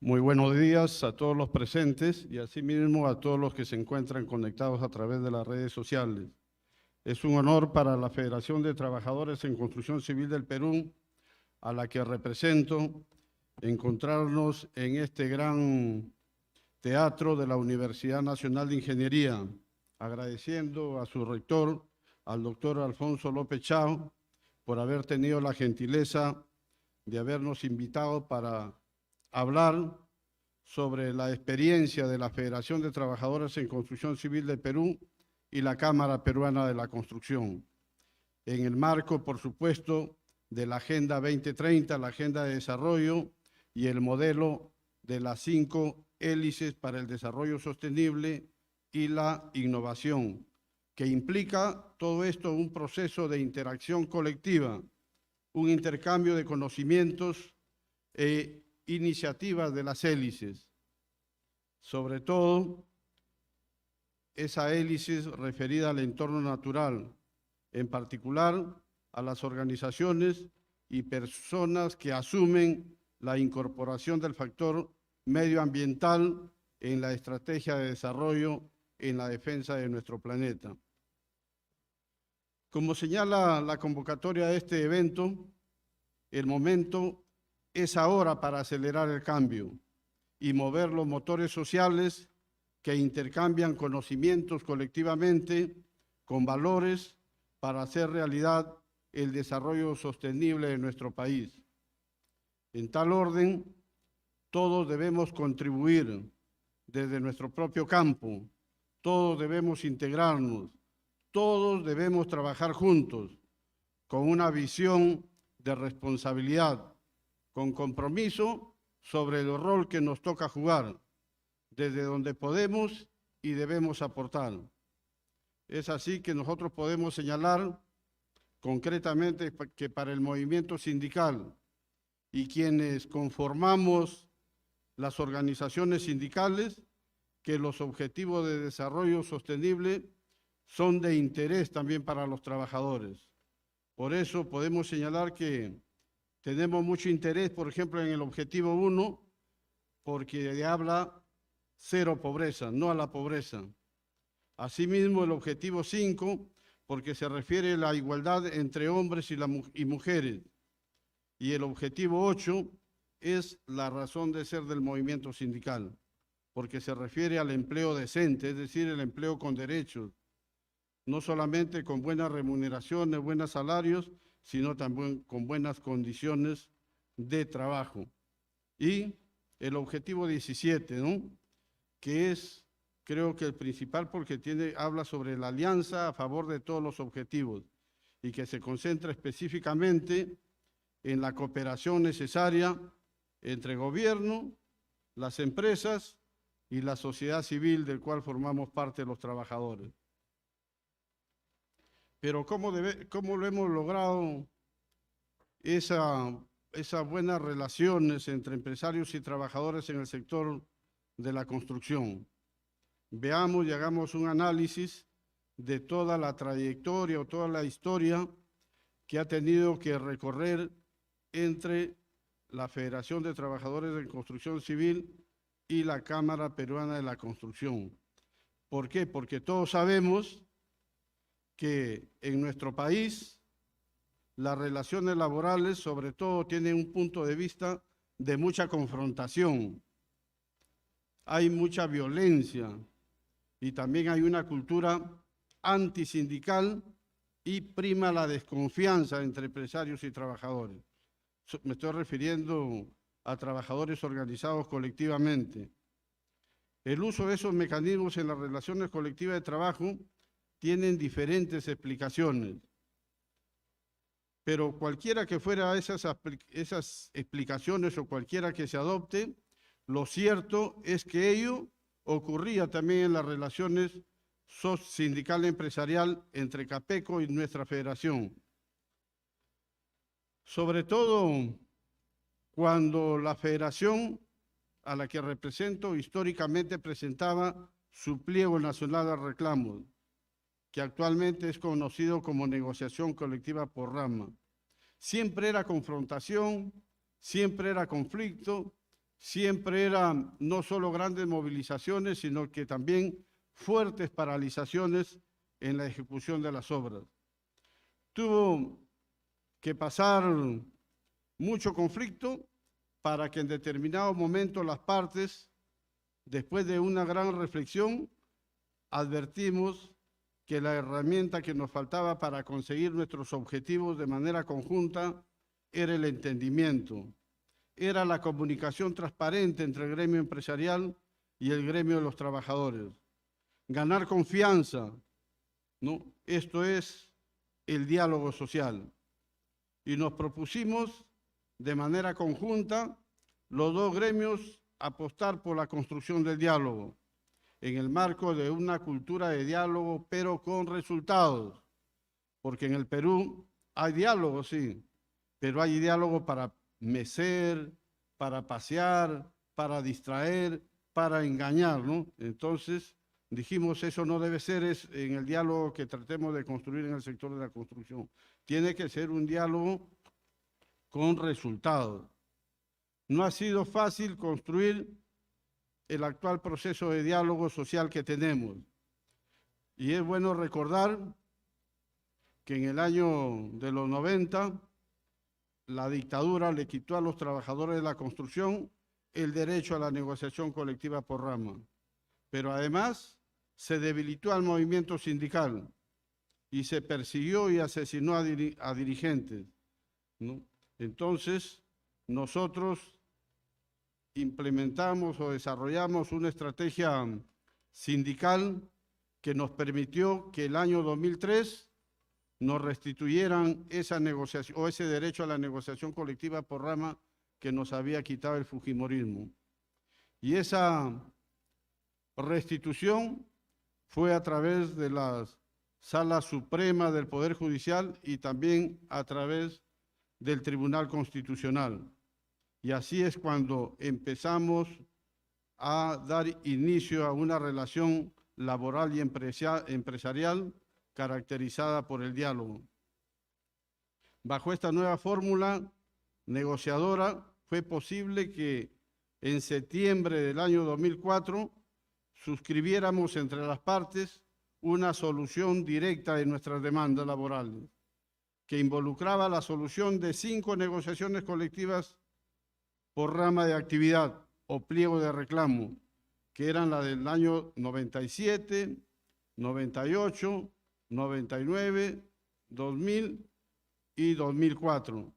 Muy buenos días a todos los presentes y asimismo a todos los que se encuentran conectados a través de las redes sociales. Es un honor para la Federación de Trabajadores en Construcción Civil del Perú, a la que represento, encontrarnos en este gran teatro de la Universidad Nacional de Ingeniería, agradeciendo a su rector, al doctor Alfonso López Chao, por haber tenido la gentileza de habernos invitado para hablar sobre la experiencia de la Federación de Trabajadores en Construcción Civil del Perú y la Cámara Peruana de la Construcción, en el marco, por supuesto, de la Agenda 2030, la Agenda de Desarrollo y el modelo de las 5 hélices para el desarrollo sostenible y la innovación, que implica todo esto un proceso de interacción colectiva, un intercambio de conocimientos e iniciativas de las hélices, sobre todo esa hélice referida al entorno natural, en particular a las organizaciones y personas que asumen la incorporación del factor medioambiental en la estrategia de desarrollo en la defensa de nuestro planeta. Como señala la convocatoria de este evento, el momento es ahora para acelerar el cambio y mover los motores sociales que intercambian conocimientos colectivamente con valores para hacer realidad el desarrollo sostenible de nuestro país. En tal orden, todos debemos contribuir desde nuestro propio campo, todos debemos integrarnos, todos debemos trabajar juntos con una visión de responsabilidad, con compromiso sobre el rol que nos toca jugar, desde donde podemos y debemos aportar. Es así que nosotros podemos señalar concretamente que para el movimiento sindical y quienes conformamos las organizaciones sindicales, que los objetivos de desarrollo sostenible son de interés también para los trabajadores. Por eso podemos señalar que tenemos mucho interés, por ejemplo, en el objetivo 1, porque habla cero pobreza, no a la pobreza. Asimismo, el objetivo 5, porque se refiere a la igualdad entre hombres y mujeres. Y el objetivo 8 es la razón de ser del movimiento sindical, porque se refiere al empleo decente, es decir, el empleo con derechos, no solamente con buenas remuneraciones, buenos salarios, sino también con buenas condiciones de trabajo. Y el objetivo 17, ¿no?, que es, creo que el principal, porque habla sobre la alianza a favor de todos los objetivos y que se concentra específicamente en la cooperación necesaria entre gobierno, las empresas y la sociedad civil, del cual formamos parte los trabajadores. Pero ¿cómo lo hemos logrado esas buenas relaciones entre empresarios y trabajadores en el sector de la construcción? Veamos y hagamos un análisis de toda la trayectoria o toda la historia que ha tenido que recorrer entre la Federación de Trabajadores de Construcción Civil y la Cámara Peruana de la Construcción. ¿Por qué? Porque todos sabemos que en nuestro país las relaciones laborales sobre todo tienen un punto de vista de mucha confrontación. Hay mucha violencia y también hay una cultura antisindical y prima la desconfianza entre empresarios y trabajadores. Me estoy refiriendo a trabajadores organizados colectivamente. El uso de esos mecanismos en las relaciones colectivas de trabajo tienen diferentes explicaciones, pero cualquiera que fuera esas explicaciones o cualquiera que se adopte, lo cierto es que ello ocurría también en las relaciones sindical empresarial entre CAPECO y nuestra federación. Sobre todo cuando la federación a la que represento históricamente presentaba su pliego nacional de reclamos, que actualmente es conocido como negociación colectiva por rama. Siempre era confrontación, siempre era conflicto, siempre eran no solo grandes movilizaciones, sino que también fuertes paralizaciones en la ejecución de las obras. Tuvo que pasar mucho conflicto para que en determinado momento las partes, después de una gran reflexión, advertimos que la herramienta que nos faltaba para conseguir nuestros objetivos de manera conjunta era el entendimiento, era la comunicación transparente entre el gremio empresarial y el gremio de los trabajadores. Ganar confianza, ¿no? Esto es el diálogo social. Y nos propusimos de manera conjunta los dos gremios apostar por la construcción del diálogo en el marco de una cultura de diálogo, pero con resultados. Porque en el Perú hay diálogo, sí, pero hay diálogo para mecer, para pasear, para distraer, para engañar, ¿no? Entonces, dijimos, eso no debe ser en el diálogo que tratemos de construir en el sector de la construcción. Tiene que ser un diálogo con resultados. No ha sido fácil construir el actual proceso de diálogo social que tenemos. Y es bueno recordar que en el año de los 90, la dictadura le quitó a los trabajadores de la construcción el derecho a la negociación colectiva por rama. Pero además se debilitó al movimiento sindical y se persiguió y asesinó a dirigentes, ¿no? Entonces, nosotros implementamos o desarrollamos una estrategia sindical que nos permitió que el año 2003 nos restituyeran esa negociación o ese derecho a la negociación colectiva por rama que nos había quitado el fujimorismo. Y esa restitución fue a través de la Sala Suprema del Poder Judicial y también a través del Tribunal Constitucional. Y así es cuando empezamos a dar inicio a una relación laboral y empresarial caracterizada por el diálogo. Bajo esta nueva fórmula negociadora fue posible que en septiembre del año 2004 suscribiéramos entre las partes una solución directa de nuestras demandas laborales, que involucraba la solución de 5 negociaciones colectivas por rama de actividad o pliego de reclamo, que eran la del año 97, 98, 99, 2000 y 2004.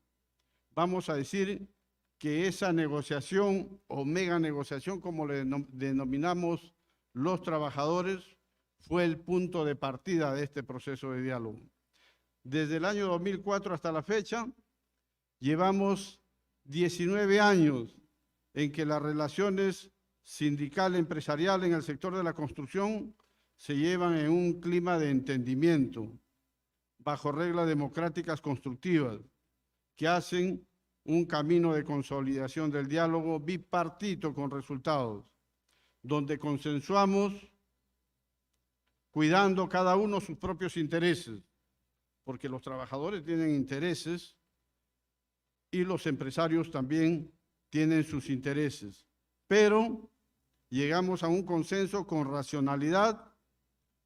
Vamos a decir que esa negociación o mega negociación, como le denominamos los trabajadores, fue el punto de partida de este proceso de diálogo. Desde el año 2004 hasta la fecha, llevamos 19 años en que las relaciones sindical-empresarial en el sector de la construcción se llevan en un clima de entendimiento, bajo reglas democráticas constructivas, que hacen un camino de consolidación del diálogo bipartito con resultados, donde consensuamos cuidando cada uno sus propios intereses, porque los trabajadores tienen intereses y los empresarios también tienen sus intereses, pero llegamos a un consenso con racionalidad,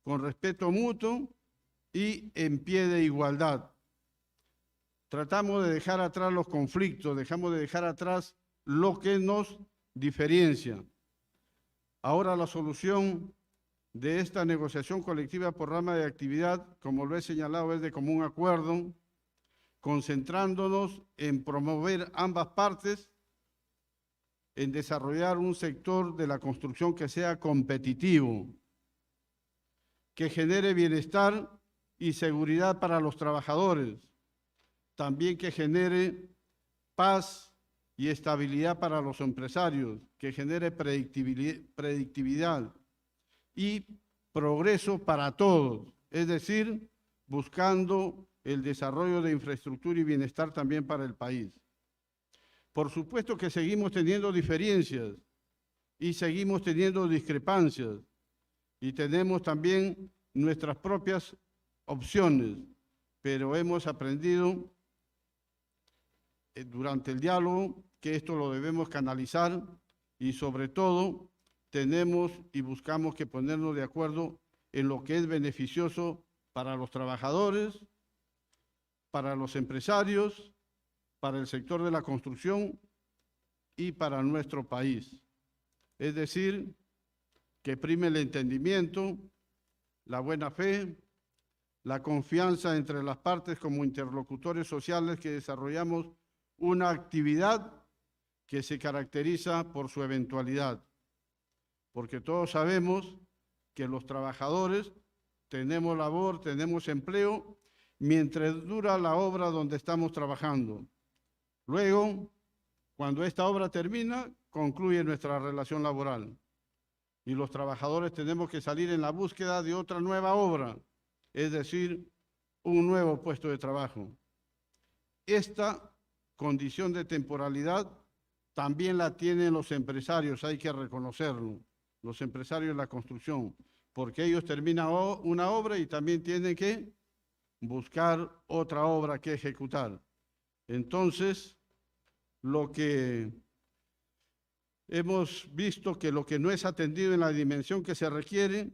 con respeto mutuo y en pie de igualdad. Tratamos de dejar atrás los conflictos, dejamos de dejar atrás lo que nos diferencia. Ahora la solución de esta negociación colectiva por rama de actividad, como lo he señalado, es de común acuerdo, concentrándonos en promover ambas partes, en desarrollar un sector de la construcción que sea competitivo, que genere bienestar y seguridad para los trabajadores, también que genere paz y estabilidad para los empresarios, que genere predictibilidad y progreso para todos, es decir, buscando el desarrollo de infraestructura y bienestar también para el país. Por supuesto que seguimos teniendo diferencias y seguimos teniendo discrepancias y tenemos también nuestras propias opciones, pero hemos aprendido durante el diálogo que esto lo debemos canalizar y sobre todo tenemos y buscamos que ponernos de acuerdo en lo que es beneficioso para los trabajadores, para los empresarios, para el sector de la construcción y para nuestro país. Es decir, que prime el entendimiento, la buena fe, la confianza entre las partes como interlocutores sociales que desarrollamos una actividad que se caracteriza por su eventualidad, porque todos sabemos que los trabajadores tenemos labor, tenemos empleo, mientras dura la obra donde estamos trabajando. Luego, cuando esta obra termina, concluye nuestra relación laboral. Y los trabajadores tenemos que salir en la búsqueda de otra nueva obra, es decir, un nuevo puesto de trabajo. Esta condición de temporalidad también la tienen los empresarios, hay que reconocerlo, los empresarios de la construcción, porque ellos terminan una obra y también tienen que buscar otra obra que ejecutar. Entonces, lo que hemos visto que lo que no es atendido en la dimensión que se requiere,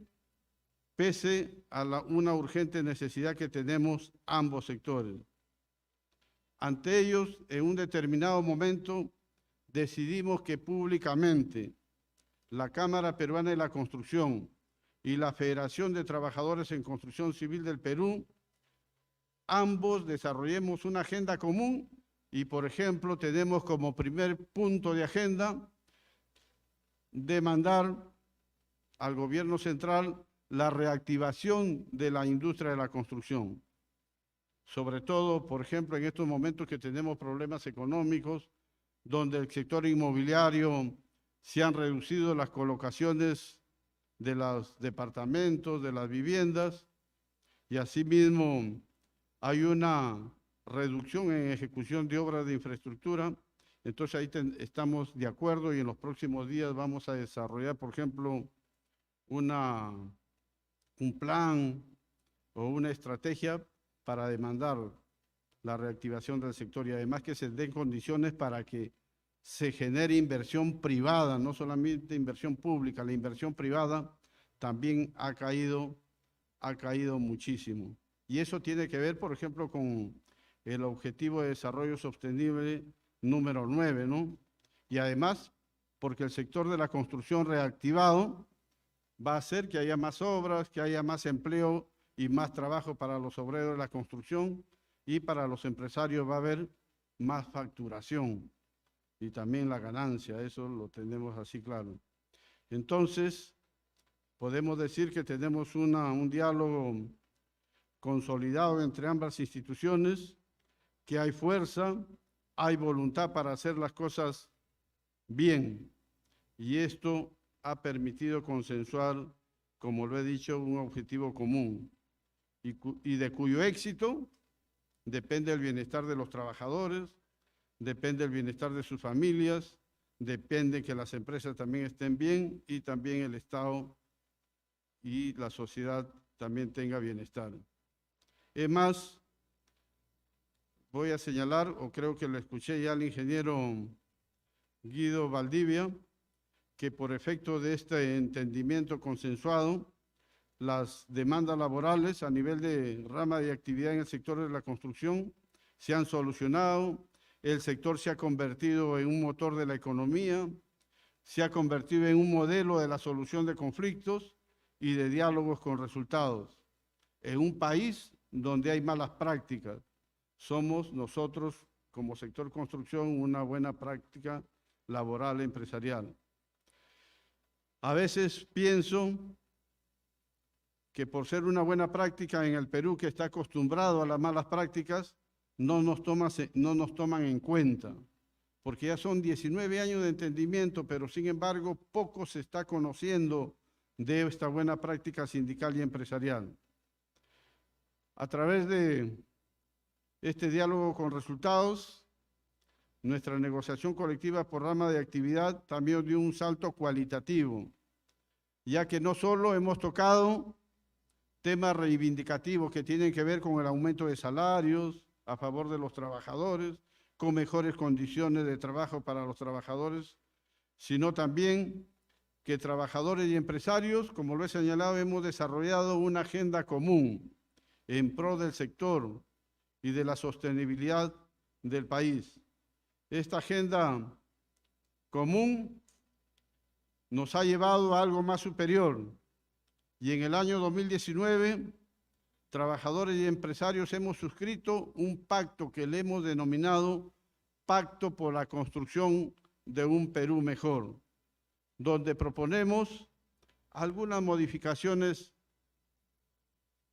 pese a una urgente necesidad que tenemos ambos sectores. Ante ellos, en un determinado momento, decidimos que públicamente la Cámara Peruana de la Construcción y la Federación de Trabajadores en Construcción Civil del Perú, ambos desarrollemos una agenda común y, por ejemplo, tenemos como primer punto de agenda demandar al gobierno central la reactivación de la industria de la construcción. Sobre todo, por ejemplo, en estos momentos que tenemos problemas económicos, donde el sector inmobiliario se han reducido las colocaciones de los departamentos, de las viviendas, y asimismo hay una reducción en ejecución de obras de infraestructura. Entonces ahí estamos de acuerdo y en los próximos días vamos a desarrollar, por ejemplo, un plan o una estrategia para demandar la reactivación del sector y además que se den condiciones para que se genere inversión privada, no solamente inversión pública, la inversión privada también ha caído muchísimo. Y eso tiene que ver, por ejemplo, con el Objetivo de Desarrollo Sostenible número 9, ¿no? Y además, porque el sector de la construcción reactivado va a hacer que haya más obras, que haya más empleo y más trabajo para los obreros de la construcción y para los empresarios va a haber más facturación y también la ganancia, eso lo tenemos así claro. Entonces, podemos decir que tenemos un diálogo consolidado entre ambas instituciones, que hay fuerza, hay voluntad para hacer las cosas bien y esto ha permitido consensuar, como lo he dicho, un objetivo común y de cuyo éxito depende el bienestar de los trabajadores, depende el bienestar de sus familias, depende que las empresas también estén bien y también el Estado y la sociedad también tenga bienestar. Es más, voy a señalar, o creo que lo escuché ya al ingeniero Guido Valdivia, que por efecto de este entendimiento consensuado, las demandas laborales a nivel de rama de actividad en el sector de la construcción se han solucionado, el sector se ha convertido en un motor de la economía, se ha convertido en un modelo de la solución de conflictos y de diálogos con resultados. En un país donde hay malas prácticas, somos nosotros como sector construcción una buena práctica laboral e empresarial. A veces pienso que por ser una buena práctica en el Perú que está acostumbrado a las malas prácticas, no nos toman en cuenta, porque ya son 19 años de entendimiento, pero sin embargo poco se está conociendo de esta buena práctica sindical y empresarial. A través de este diálogo con resultados, nuestra negociación colectiva por rama de actividad también dio un salto cualitativo, ya que no solo hemos tocado temas reivindicativos que tienen que ver con el aumento de salarios a favor de los trabajadores, con mejores condiciones de trabajo para los trabajadores, sino también que trabajadores y empresarios, como lo he señalado, hemos desarrollado una agenda común en pro del sector y de la sostenibilidad del país. Esta agenda común nos ha llevado a algo más superior y en el año 2019, trabajadores y empresarios hemos suscrito un pacto que le hemos denominado Pacto por la Construcción de un Perú Mejor, donde proponemos algunas modificaciones,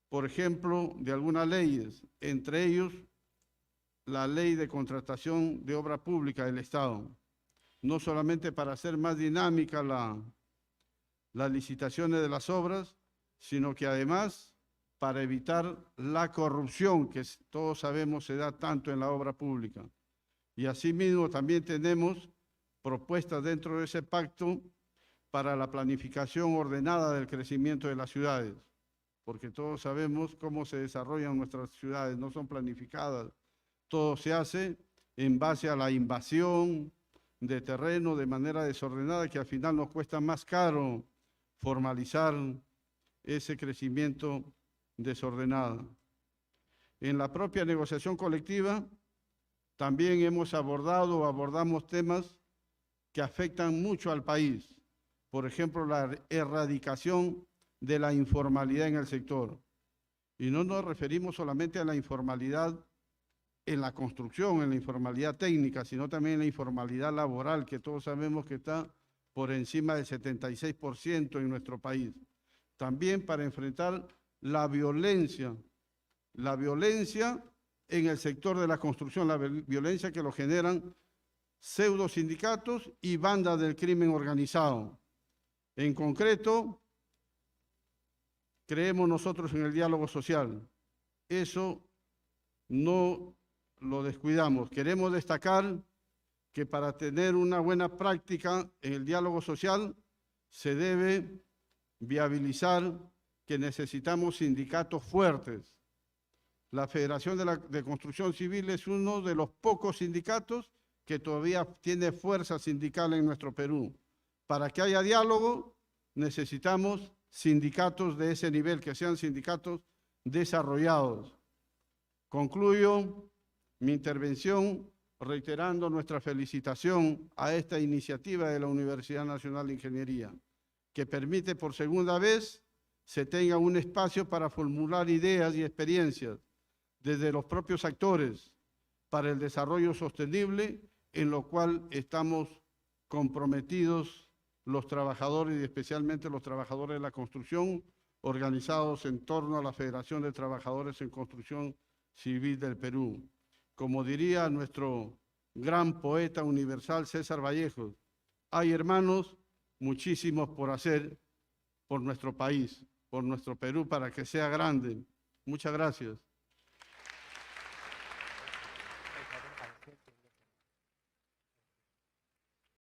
por ejemplo, de algunas leyes, entre ellos la Ley de Contratación de Obra Pública del Estado, no solamente para hacer más dinámica las licitaciones de las obras, sino que además para evitar la corrupción que todos sabemos se da tanto en la obra pública. Y asimismo también tenemos propuestas dentro de ese pacto para la planificación ordenada del crecimiento de las ciudades, porque todos sabemos cómo se desarrollan nuestras ciudades, no son planificadas. Todo se hace en base a la invasión de terreno de manera desordenada, que al final nos cuesta más caro formalizar ese crecimiento desordenado. En la propia negociación colectiva también hemos abordamos temas que afectan mucho al país. Por ejemplo, la erradicación de la informalidad en el sector. Y no nos referimos solamente a la informalidad en la construcción, en la informalidad técnica, sino también en la informalidad laboral, que todos sabemos que está por encima del 76% en nuestro país. También para enfrentar la violencia en el sector de la construcción, la violencia que lo generan pseudo sindicatos y bandas del crimen organizado. En concreto, creemos nosotros en el diálogo social. Eso no lo descuidamos. Queremos destacar que para tener una buena práctica en el diálogo social se debe viabilizar que necesitamos sindicatos fuertes. La Federación de Construcción Civil es uno de los pocos sindicatos que todavía tiene fuerza sindical en nuestro Perú. Para que haya diálogo necesitamos sindicatos de ese nivel, que sean sindicatos desarrollados. Concluyo mi intervención reiterando nuestra felicitación a esta iniciativa de la Universidad Nacional de Ingeniería, que permite por segunda vez se tenga un espacio para formular ideas y experiencias desde los propios actores para el desarrollo sostenible, en lo cual estamos comprometidos los trabajadores y especialmente los trabajadores de la construcción, organizados en torno a la Federación de Trabajadores en Construcción Civil del Perú. Como diría nuestro gran poeta universal César Vallejo, hay, hermanos, muchísimos por hacer por nuestro país, por nuestro Perú, para que sea grande. Muchas gracias.